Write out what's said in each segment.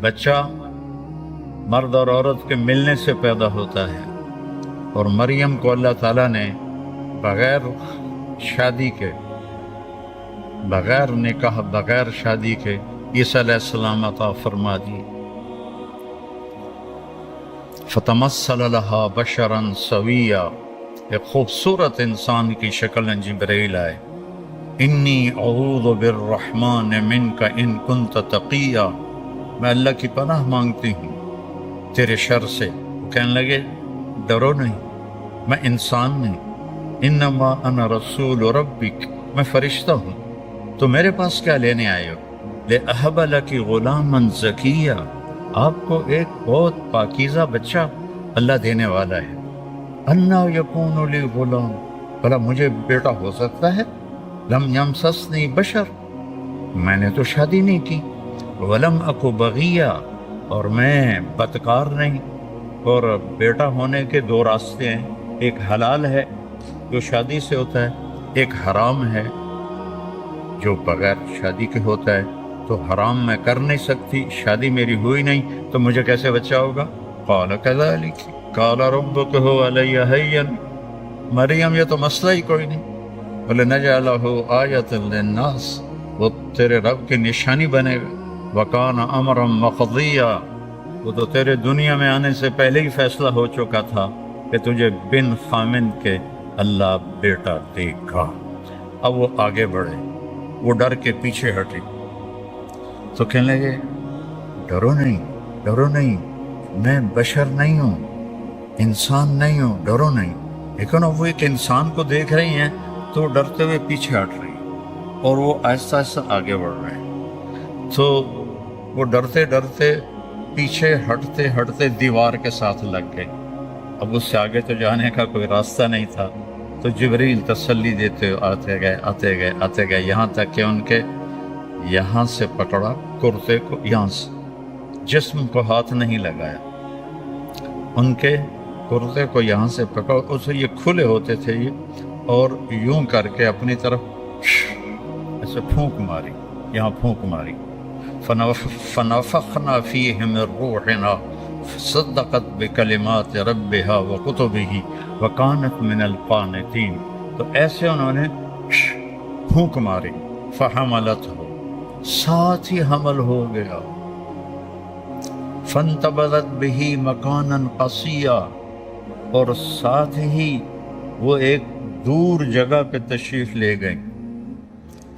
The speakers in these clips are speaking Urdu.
بچہ مرد اور عورت کے ملنے سے پیدا ہوتا ہے، اور مریم کو اللہ تعالیٰ نے بغیر شادی کے، بغیر نکاح، بغیر شادی کے عیسیٰ علیہ السلام عطا فرما دی۔ فتمثل لہا بشرا سویا، ایک خوبصورت انسان کی شکل میں جبرائیل آئے۔ انی اعوذ بالرحمن منک ان کنت تقیا، میں اللہ کی پناہ مانگتی ہوں تیرے شر سے۔ وہ کہنے لگے ڈرو نہیں، میں انسان نہیں، انما انا رسول ربک، میں فرشتہ ہوں، تو میرے پاس کیا لینے آئے ہو؟ لأہب لک غلاما زکیا، آپ کو ایک بہت پاکیزہ بچہ اللہ دینے والا ہے۔ انا یکون لی غلام، بھلا مجھے بیٹا ہو سکتا ہے؟ لم یمسسنی بشر، میں نے تو شادی نہیں کی، ولم اکو بغیا، اور میں بدکار نہیں۔ اور بیٹا ہونے کے دو راستے ہیں، ایک حلال ہے جو شادی سے ہوتا ہے، ایک حرام ہے جو بغیر شادی کے ہوتا ہے۔ تو حرام میں کر نہیں سکتی، شادی میری ہوئی نہیں، تو مجھے کیسے بچہ ہوگا؟ قال کذالک قال ربک هو علی ہین، مریم یہ تو مسئلہ ہی کوئی نہیں۔ وَلَنَجْعَلَهُ آیَةً لِلنَّاسِ، وہ تیرے رب کی نشانی بنے گا۔ وَكَانَ أَمْرًا مَقْضِيًّا، وہ تو تیرے دنیا میں آنے سے پہلے ہی فیصلہ ہو چکا تھا کہ تجھے بن خامند کے اللہ بیٹا دے گا۔ اب وہ آگے بڑھے، وہ ڈر کے پیچھے ہٹے تو کہنے لگے ڈرو نہیں، ڈرو نہیں، میں بشر نہیں ہوں، انسان نہیں ہوں، ڈرو نہیں۔ لیکن اب وہ ایک انسان کو دیکھ رہی ہیں تو ڈرتے ہوئے پیچھے ہٹ رہی ہیں، اور وہ آہستہ آہستہ آگے بڑھ رہے ہیں۔ تو وہ ڈرتے ڈرتے پیچھے ہٹتے ہٹتے دیوار کے ساتھ لگ گئے۔ اب اس سے آگے تو جانے کا کوئی راستہ نہیں تھا، تو جبریل تسلی دیتے ہوئے آتے گئے آتے گئے آتے گئے، یہاں تک کہ ان کے یہاں سے پکڑا کرتے کو، یہاں سے جسم کو ہاتھ نہیں لگایا، ان کے کرتے کو یہاں سے پکڑ، اسے یہ کھلے ہوتے تھے یہ، اور یوں کر کے اپنی طرف ایسے پھونک ماری، یہاں پھونک ماری۔ فنفخنا فیہ من روحنا صدقت بکلمات ربها وکتبہ وکانت من القانتین، تو ایسے انہوں نے پھونک ماری، فحملتہ، ساتھ ہی حمل ہو گیا، فانتبذت بہ مکانا قصیا، اور ساتھ ہی وہ ایک دور جگہ پہ تشریف لے گئیں۔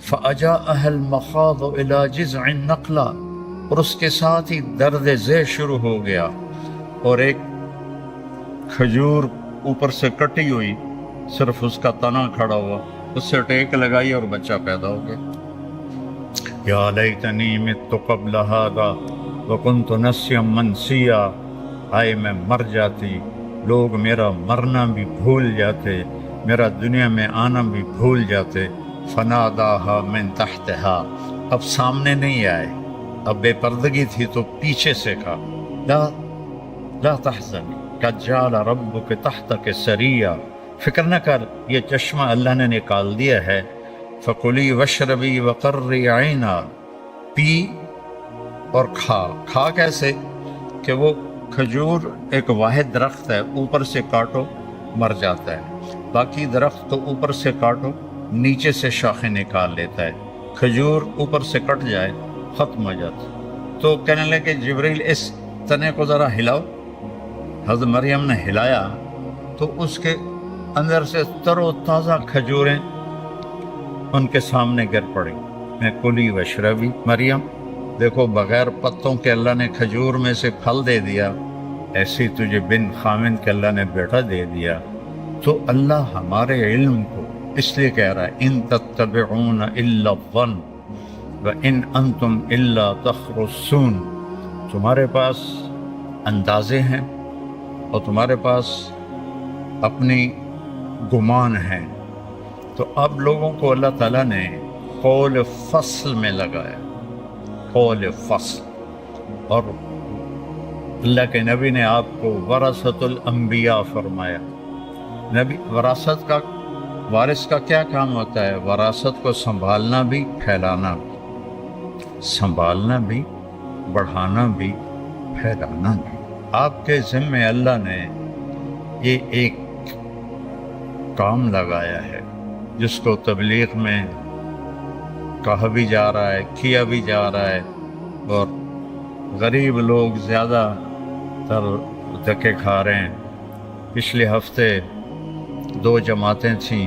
فَأَجَاءَهَا الْمَخَاضُ إِلَى جِذْعِ النَّخْلَةِ، اور اس کے ساتھ ہی درد ذیل شروع ہو گیا، اور ایک کھجور اوپر سے کٹی ہوئی، صرف اس کا تنا کھڑا ہوا، اس سے ٹیک لگائی اور بچہ پیدا ہو گیا۔ یا لیتنی مت قبل ھذا وکنت نسیا منسیا، آئے میں مر جاتی، لوگ میرا مرنا بھی بھول جاتے، میرا دنیا میں آنا بھی بھول جاتے۔ فناداہا من تحتہا، اب سامنے نہیں آئے، اب بے پردگی تھی تو پیچھے سے کہا لا تحزنی قد جعل ربک تحتک سریا، فکر نہ کر، یہ چشمہ اللہ نے نکال دیا ہے۔ فکلی واشربی وقرری عینا، پی اور کھا کیسے کہ وہ کھجور ایک واحد درخت ہے، اوپر سے کاٹو مر جاتا ہے، باقی درخت تو اوپر سے کاٹو نیچے سے شاخیں نکال لیتا ہے، کھجور اوپر سے کٹ جائے ختم ہو جاتا۔ تو کہنے لگے جبریل اس تنے کو ذرا ہلاؤ۔ حضرت مریم نے ہلایا تو اس کے اندر سے تر و تازہ کھجوریں ان کے سامنے گر پڑی۔ میں کلی واشربی، مریم دیکھو بغیر پتوں کے اللہ نے کھجور میں سے پھل دے دیا، ایسی تجھے بن خامند کے اللہ نے بیٹا دے دیا۔ تو اللہ ہمارے علم کو اس لیے کہہ رہا ہے ان تتبعون الا الظن وان انتم الا تخرصون، تمہارے پاس اندازے ہیں اور تمہارے پاس اپنی گمان ہیں۔ تو اب لوگوں کو اللہ تعالیٰ نے قول فصل میں لگایا، قول فصل، اور اللہ کے نبی نے آپ کو ورثۃ الانبیاء فرمایا۔ نبی وراثت کا، وارث کا کیا کام ہوتا ہے؟ وراثت کو سنبھالنا بھی، پھیلانا بھی، سنبھالنا بھی بڑھانا بھی پھیلانا بھی۔ آپ کے ذمے اللہ نے یہ ایک کام لگایا ہے جس کو تبلیغ میں کہا بھی جا رہا ہے، کیا بھی جا رہا ہے، اور غریب لوگ زیادہ تر دھکے کھا رہے ہیں۔ پچھلے ہفتے 2 جماعتیں تھیں،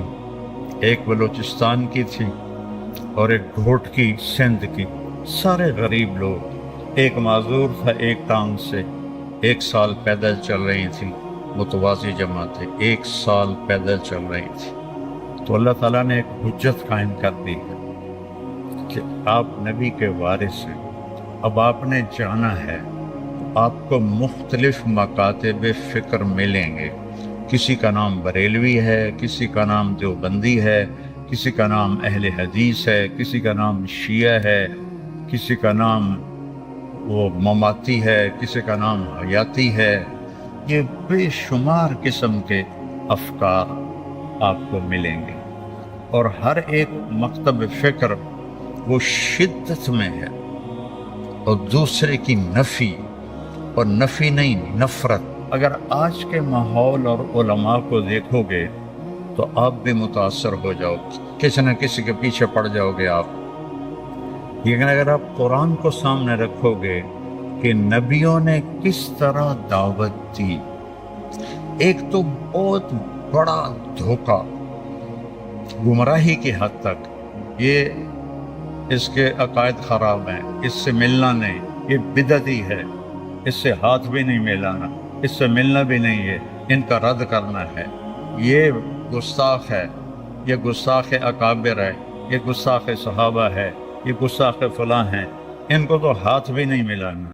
ایک بلوچستان کی تھی اور ایک گھوٹ کی سندھ کی، سارے غریب لوگ، ایک معذور تھا ایک ٹانگ سے، 1 سال پیدل چل رہی تھی، متوازی جماعتیں 1 سال پیدل چل رہی تھی۔ تو اللہ تعالیٰ نے ایک حجت قائم کر دی ہے کہ آپ نبی کے وارث ہیں، اب آپ نے جانا ہے، آپ کو مختلف مکاتب فکر ملیں گے، کسی کا نام بریلوی ہے، کسی کا نام دیوبندی ہے، کسی کا نام اہل حدیث ہے، کسی کا نام شیعہ ہے، کسی کا نام وہ مماتی ہے، کسی کا نام حیاتی ہے۔ یہ بے شمار قسم کے افکار آپ کو ملیں گے، اور ہر ایک مکتب فکر وہ شدت میں ہے اور دوسرے کی نفی، اور نفی نہیں نفرت۔ اگر آج کے ماحول اور علماء کو دیکھو گے تو آپ بھی متاثر ہو جاؤ، کسی نہ کسی کے پیچھے پڑ جاؤ گے آپ۔ لیکن اگر آپ قرآن کو سامنے رکھو گے کہ نبیوں نے کس طرح دعوت دی، ایک تو بہت بڑا دھوکہ، گمراہی کی حد تک، یہ اس کے عقائد خراب ہیں، اس سے ملنا نہیں، یہ بدعتی ہے، اس سے ہاتھ بھی نہیں ملانا، اس سے ملنا بھی نہیں ہے، ان کا رد کرنا ہے، یہ گستاخ ہے، یہ گستاخ اکابر ہے، یہ گستاخ صحابہ ہے، یہ گستاخ فلاں ہیں، ان کو تو ہاتھ بھی نہیں ملانا۔